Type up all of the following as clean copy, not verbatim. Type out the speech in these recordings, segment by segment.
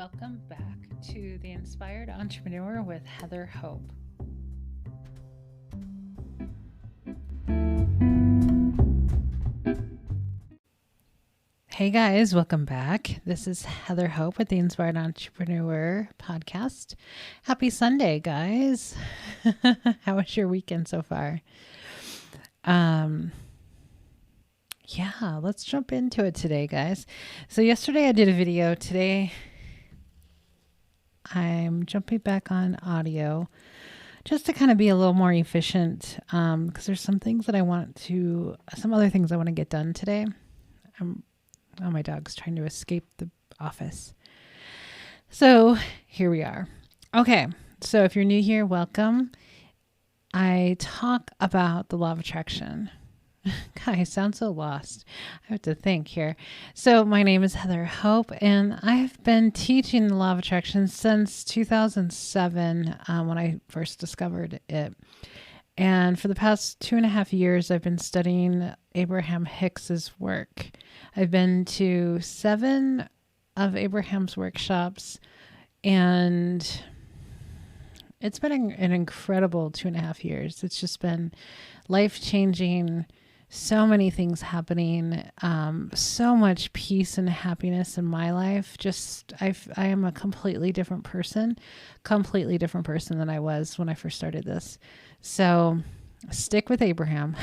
Welcome back to The Inspired Entrepreneur with Heather Hope. Hey guys, welcome back. This is Heather Hope with the Inspired Entrepreneur podcast. Happy Sunday, guys. How was your weekend so far? Let's jump into it today, guys. So yesterday I did a video. Today I'm jumping back on audio just to kind of be a little more efficient because there's some other things I want to get done today. My dog's trying to escape the office. So here we are. Okay, so if you're new here, welcome. I talk about the law of attraction. God, I sound so lost. I have to think here. So my name is Heather Hope, and I've been teaching the law of attraction since 2007 when I first discovered it. And for the past 2.5 years, I've been studying Abraham Hicks's work. I've been to 7 of Abraham's workshops, and it's been an incredible 2.5 years. It's just been life-changing. So many things happening, so much peace and happiness in my life. I am a completely different person than I was when I first started this. So stick with Abraham.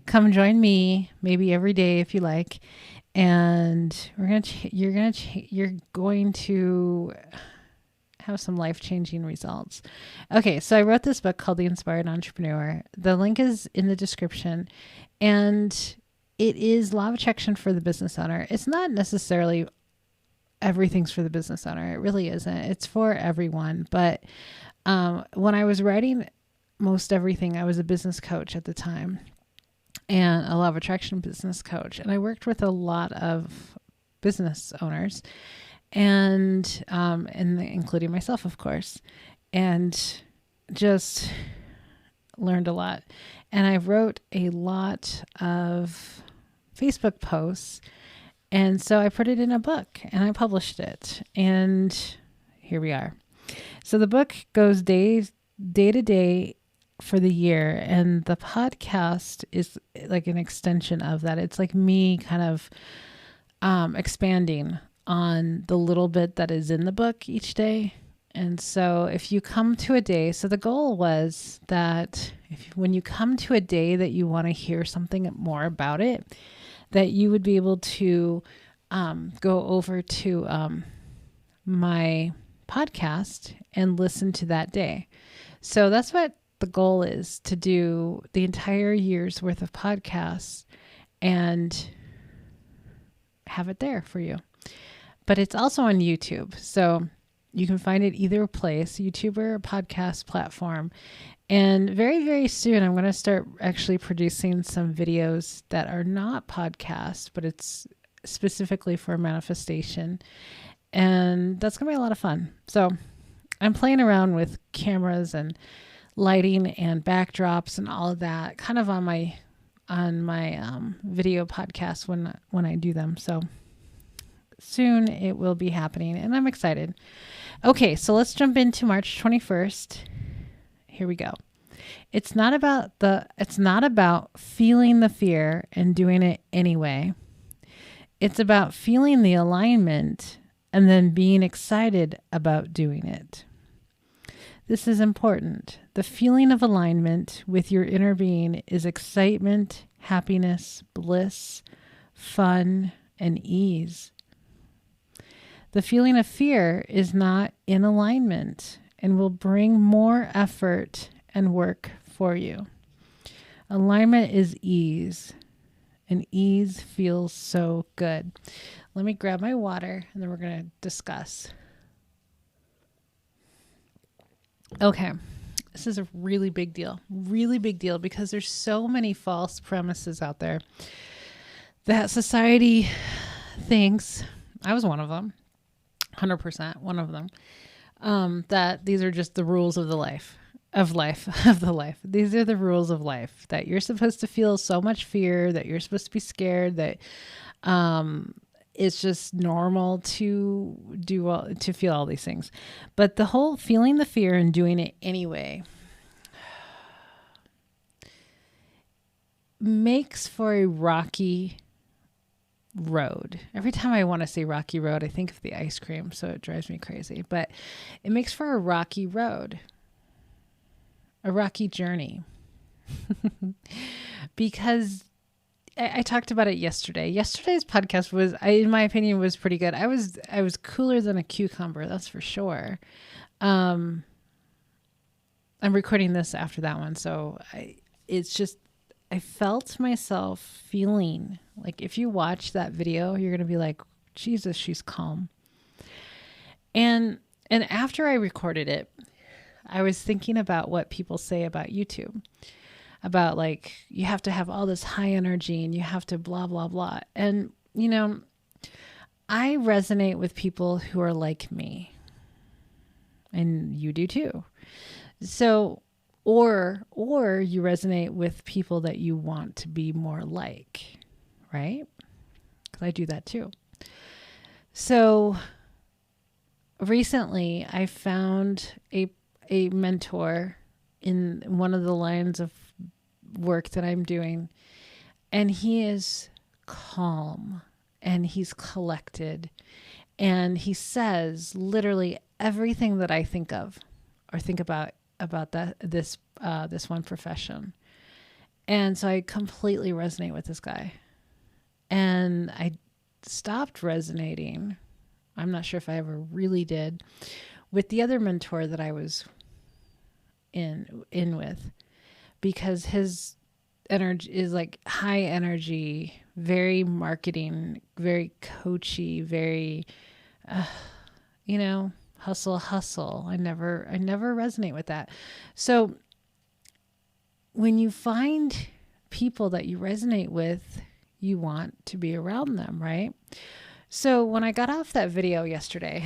Come join me, maybe every day if you like, and you're going to have some life-changing results. Okay, so I wrote this book called The Inspired Entrepreneur. The link is in the description, and it is law of attraction for the business owner. It's not necessarily everything's for the business owner. It really isn't. It's for everyone. But when I was writing most everything, I was a business coach at the time and a law of attraction business coach. And I worked with a lot of business owners and including myself, of course, and just learned a lot. And I wrote a lot of Facebook posts, and so I put it in a book and I published it, and here we are. So the book goes day to day for the year, and the podcast is like an extension of that. It's like me kind of expanding on the little bit that is in the book each day. And so if you come to a day, so the goal was that when you come to a day that you want to hear something more about it, that you would be able to go over to my podcast and listen to that day. So that's what the goal is, to do the entire year's worth of podcasts and have it there for you. But it's also on YouTube. So you can find it either place, YouTube or podcast platform. And very, very soon, I'm going to start actually producing some videos that are not podcasts, but it's specifically for manifestation. And that's going to be a lot of fun. So I'm playing around with cameras and lighting and backdrops and all of that kind of on my video podcast when I do them. So soon it will be happening, and I'm excited. Okay, so let's jump into March 21st. Here we go. It's not about feeling the fear and doing it anyway. It's about feeling the alignment and then being excited about doing it. This is important. The feeling of alignment with your inner being is excitement, happiness, bliss, fun, and ease. The feeling of fear is not in alignment and will bring more effort and work for you. Alignment is ease, and ease feels so good. Let me grab my water, and then we're going to discuss. Okay, this is a really big deal, because there's so many false premises out there that society thinks, I was one of them, 100% one of them, that these are just the rules of the life. These are the rules of life, that you're supposed to feel so much fear, that you're supposed to be scared, that it's just normal to to feel all these things. But the whole feeling the fear and doing it anyway makes for a rocky road. Every time I want to say rocky road, I think of the ice cream, so it drives me crazy. But it makes for a rocky road, a rocky journey. Because I talked about it yesterday. Yesterday's podcast was, in my opinion, was pretty good. I was cooler than a cucumber, that's for sure. I'm recording this after that one, so I felt myself feeling like, if you watch that video, you're going to be like, Jesus, she's calm. And after I recorded it, I was thinking about what people say about YouTube, about like, you have to have all this high energy and you have to blah, blah, blah. And, you know, I resonate with people who are like me, and you do too. So, or you resonate with people that you want to be more like, right? Because I do that too. So recently I found a mentor in one of the lines of work that I'm doing, and he is calm and he's collected, and he says literally everything that I think of or think about this one profession. And so I completely resonate with this guy. And I stopped resonating, I'm not sure if I ever really did, with the other mentor that I was in with, because his energy is like high energy, very marketing, very coachy, very hustle. I never resonate with that. So when you find people that you resonate with, you want to be around them, right? So when I got off that video yesterday,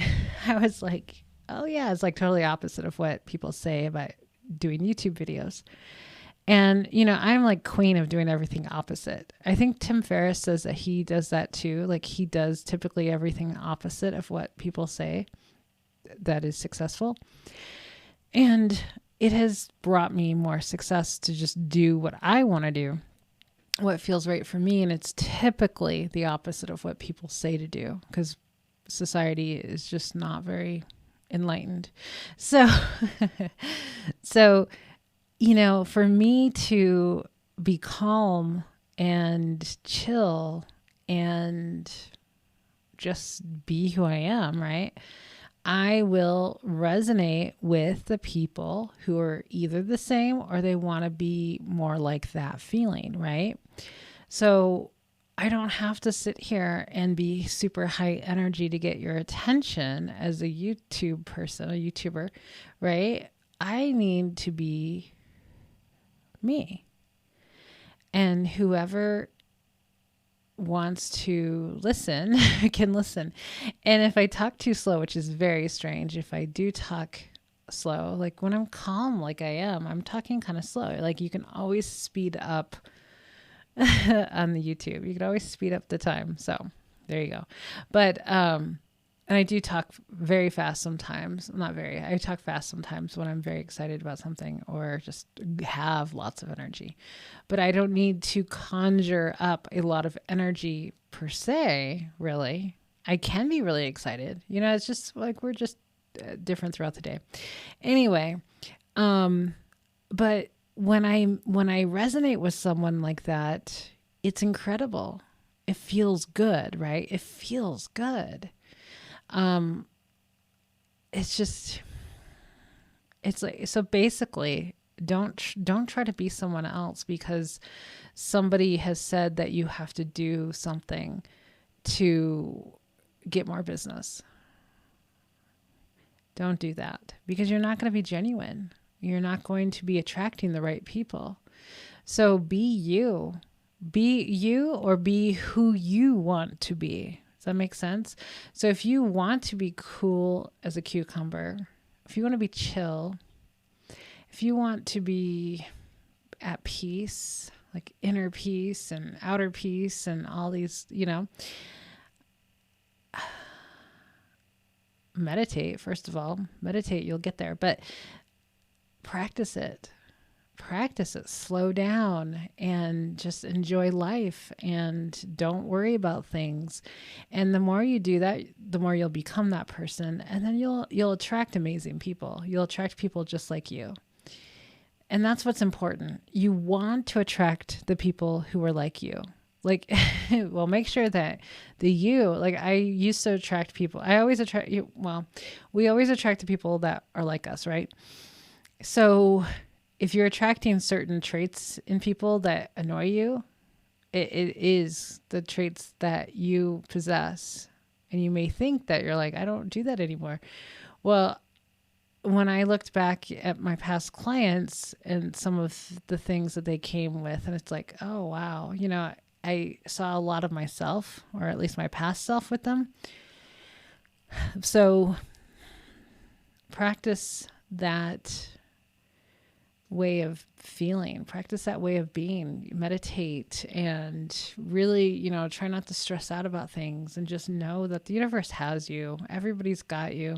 I was like, oh yeah, it's like totally opposite of what people say about doing YouTube videos. And, I'm like queen of doing everything opposite. I think Tim Ferriss says that he does that too. Like, he does typically everything opposite of what people say that is successful. And it has brought me more success to just do what I want to do, what feels right for me. And it's typically the opposite of what people say to do, because society is just not very enlightened. So, for me to be calm and chill and just be who I am, right? I will resonate with the people who are either the same or they want to be more like that feeling, right? So I don't have to sit here and be super high energy to get your attention as a YouTuber, right? I need to be me. And whoever wants to listen can listen. And if I talk too slow, which is very strange, if I do talk slow, like when I'm calm like I am, I'm talking kind of slow. Like, you can always speed up on the YouTube. You can always speed up the time. So there you go. But and I do talk very fast sometimes. I talk fast sometimes when I'm very excited about something or just have lots of energy. But I don't need to conjure up a lot of energy per se, really. I can be really excited. It's just like we're just different throughout the day. Anyway, but when I resonate with someone like that, it's incredible. It feels good, right? It feels good. It's like, so basically don't try to be someone else because somebody has said that you have to do something to get more business. Don't do that, because you're not going to be genuine. You're not going to be attracting the right people. So be you or be who you want to be. Does that make sense? So if you want to be cool as a cucumber, if you want to be chill, if you want to be at peace, like inner peace and outer peace and all these, meditate. First of all, meditate, you'll get there, but practice it. Practice it. Slow down and just enjoy life and don't worry about things. And the more you do that, the more you'll become that person. And then you'll attract amazing people. You'll attract people just like you. And that's what's important. You want to attract the people who are like you. Like, well, make sure that like I used to attract people. I always attract you. Well, we always attract the people that are like us, right? So if you're attracting certain traits in people that annoy you, it is the traits that you possess. And you may think that you're like, I don't do that anymore. Well, when I looked back at my past clients and some of the things that they came with, and it's like, oh, wow, I saw a lot of myself, or at least my past self, with them. So practice that way of feeling, practice that way of being, meditate, and really, try not to stress out about things, and just know that the universe has you. Everybody's got you.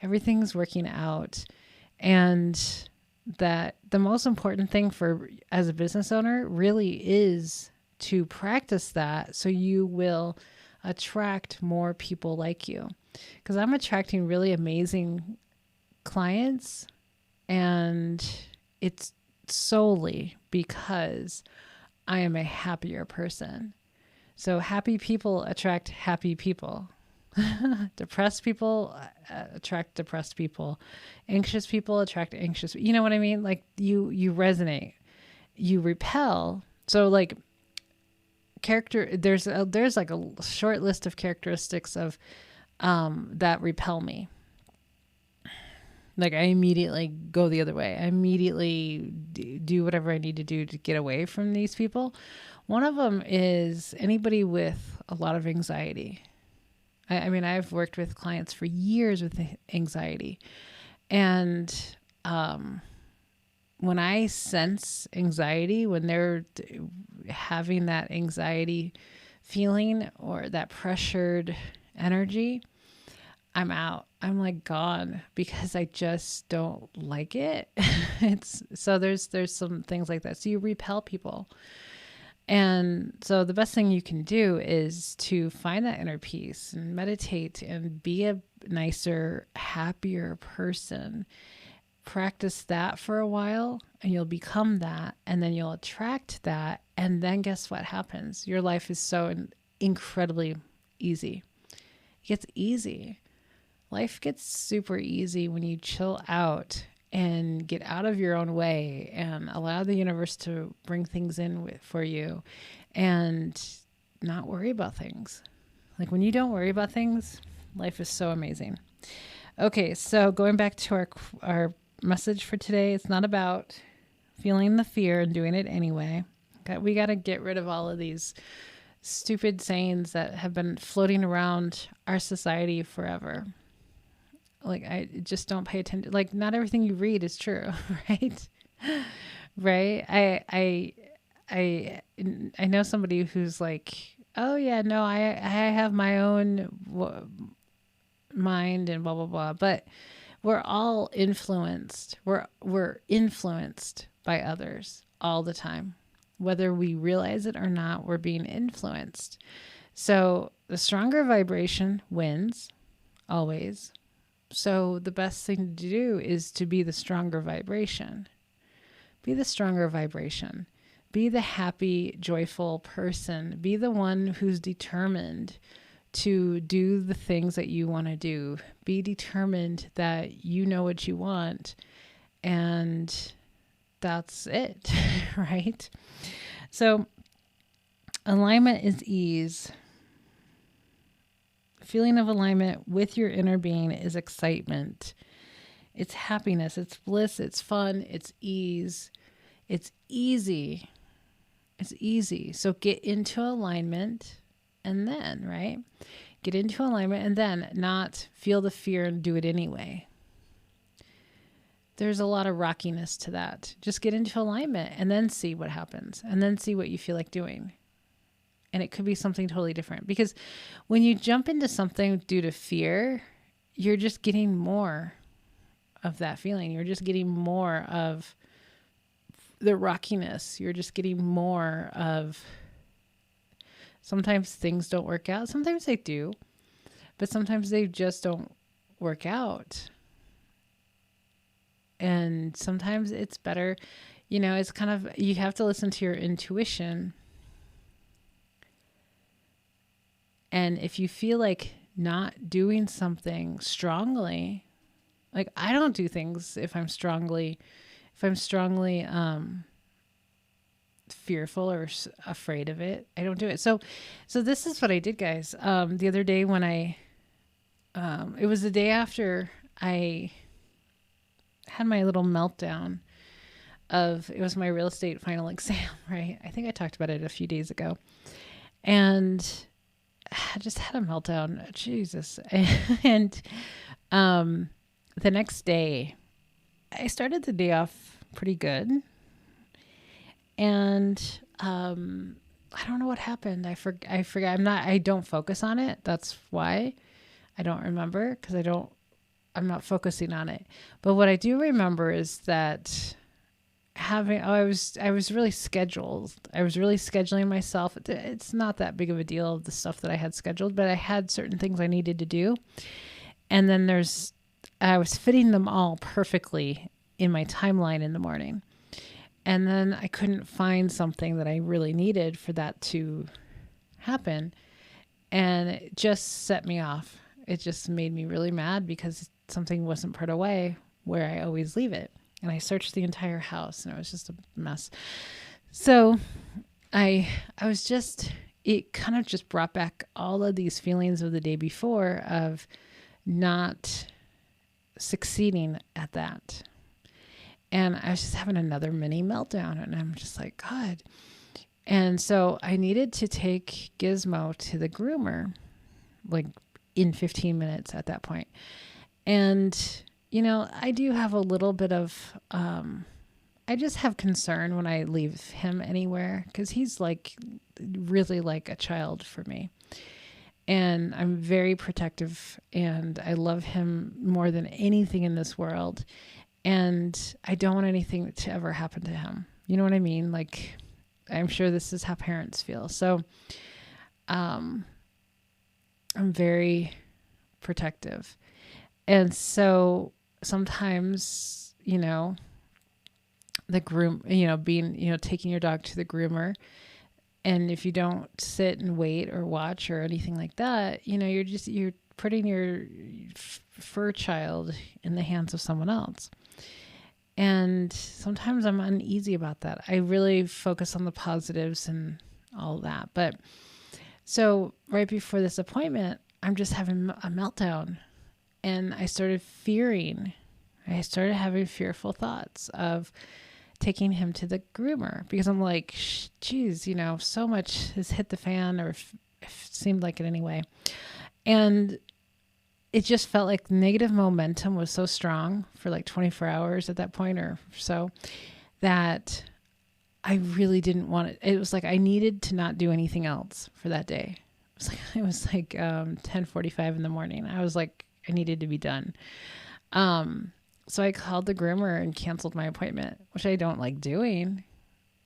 Everything's working out. And that the most important thing as a business owner really is to practice that, so you will attract more people like you. Because I'm attracting really amazing clients, and it's solely because I am a happier person. So happy people attract happy people. Depressed people attract depressed people. Anxious people attract anxious. You know what I mean? Like you resonate, you repel. So like there's like a short list of characteristics of that repel me. Like I immediately go the other way. I immediately do whatever I need to do to get away from these people. One of them is anybody with a lot of anxiety. I mean, I've worked with clients for years with anxiety. And when I sense anxiety, when they're having that anxiety feeling or that pressured energy, I'm out. I'm like gone, because I just don't like it. So there's some things like that. So you repel people. And so the best thing you can do is to find that inner peace and meditate and be a nicer, happier person. Practice that for a while and you'll become that, and then you'll attract that. And then guess what happens? Your life is so incredibly easy. It gets easy. Life gets super easy when you chill out and get out of your own way and allow the universe to bring things in for you and not worry about things. Like when you don't worry about things, life is so amazing. Okay, so going back to our message for today, it's not about feeling the fear and doing it anyway. We got to get rid of all of these stupid sayings that have been floating around our society forever. Like, I just don't pay attention. Like, not everything you read is true, right? Right? I know somebody who's like, oh yeah, no, I have my own mind and blah, blah, blah. But we're all influenced. We're influenced by others all the time. Whether we realize it or not, we're being influenced. So the stronger vibration wins, always. So the best thing to do is to be the stronger vibration. Be the stronger vibration. Be the happy, joyful person. Be the one who's determined to do the things that you want to do. Be determined that you know what you want, and that's it, right? So alignment is ease. Feeling of alignment with your inner being is excitement. It's happiness. It's bliss. It's fun. It's ease. It's easy. It's easy. So get into alignment and then, right? Get into alignment and then not feel the fear and do it anyway. There's a lot of rockiness to that. Just get into alignment and then see what happens and then see what you feel like doing. And it could be something totally different, because when you jump into something due to fear, you're just getting more of that feeling. You're just getting more of the rockiness. You're just getting more of, sometimes things don't work out. Sometimes they do, but sometimes they just don't work out. And sometimes it's better, it's kind of, you have to listen to your intuition. And if you feel like not doing something strongly, like I don't do things if I'm strongly fearful or afraid of it. I don't do it. So this is what I did, guys. The other day when it was the day after I had my little meltdown it was my real estate final exam, right? I think I talked about it a few days ago. And I just had a meltdown. Jesus. And the next day, I started the day off pretty good. And I don't know what happened. I forgot. I don't focus on it. That's why I don't remember, because I'm not focusing on it. But what I do remember is that I was really scheduled. I was really scheduling myself. It's not that big of a deal, the stuff that I had scheduled, but I had certain things I needed to do. And then I was fitting them all perfectly in my timeline in the morning. And then I couldn't find something that I really needed for that to happen. And it just set me off. It just made me really mad because something wasn't put away where I always leave it. And I searched the entire house and it was just a mess. So it kind of just brought back all of these feelings of the day before of not succeeding at that. And I was just having another mini meltdown, and I'm just like, God. And so I needed to take Gizmo to the groomer, like in 15 minutes at that point. And, I do have a little bit of, I just have concern when I leave him anywhere, because he's like really like a child for me. And I'm very protective, and I love him more than anything in this world. And I don't want anything to ever happen to him. You know what I mean? Like, I'm sure this is how parents feel. So, I'm very protective. And so sometimes, the groom, taking your dog to the groomer, and if you don't sit and wait or watch or anything like that, you're putting your fur child in the hands of someone else. And sometimes I'm uneasy about that. I really focus on the positives and all that. But so right before this appointment, I'm just having a meltdown, and I started having fearful thoughts of taking him to the groomer, because I'm like, geez, so much has hit the fan, or seemed like it anyway. And it just felt like negative momentum was so strong for like 24 hours at that point or so, that I really didn't want it. It was like I needed to not do anything else for that day. It was like 10:45 in the morning. I was like, I needed to be done. So I called the groomer and canceled my appointment, which I don't like doing.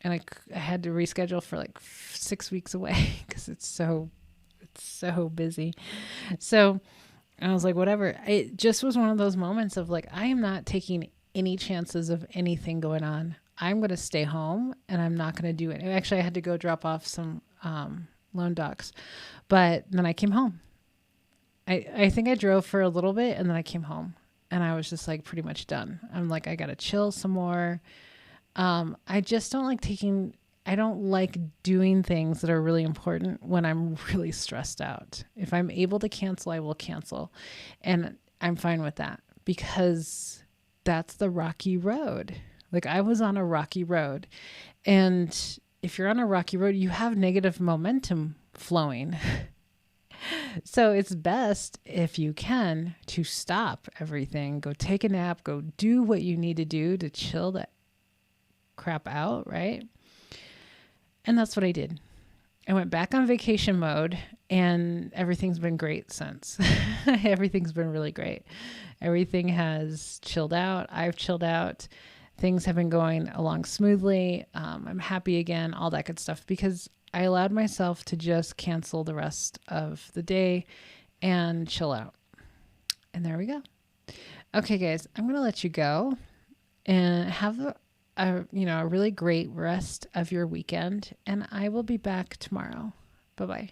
And I had to reschedule for like 6 weeks away because it's so busy. So I was like, whatever. It just was one of those moments of like, I am not taking any chances of anything going on. I'm going to stay home and I'm not going to do it. Actually, I had to go drop off some loan docs, but then I came home. I think I drove for a little bit and then I came home, and I was just like pretty much done. I'm like, I got to chill some more. I just don't like doing things that are really important when I'm really stressed out. If I'm able to cancel, I will cancel. And I'm fine with that, because that's the rocky road. Like, I was on a rocky road, and if you're on a rocky road, you have negative momentum flowing. So it's best, if you can, to stop everything, go take a nap, go do what you need to do to chill that crap out, right? And that's what I did. I went back on vacation mode, And everything's been great since. Everything's been really great. Everything has chilled out. I've chilled out. Things have been going along smoothly. I'm happy again, all that good stuff, because I allowed myself to just cancel the rest of the day and chill out. And there we go. Okay, guys, I'm going to let you go and have a really great rest of your weekend. And I will be back tomorrow. Bye-bye.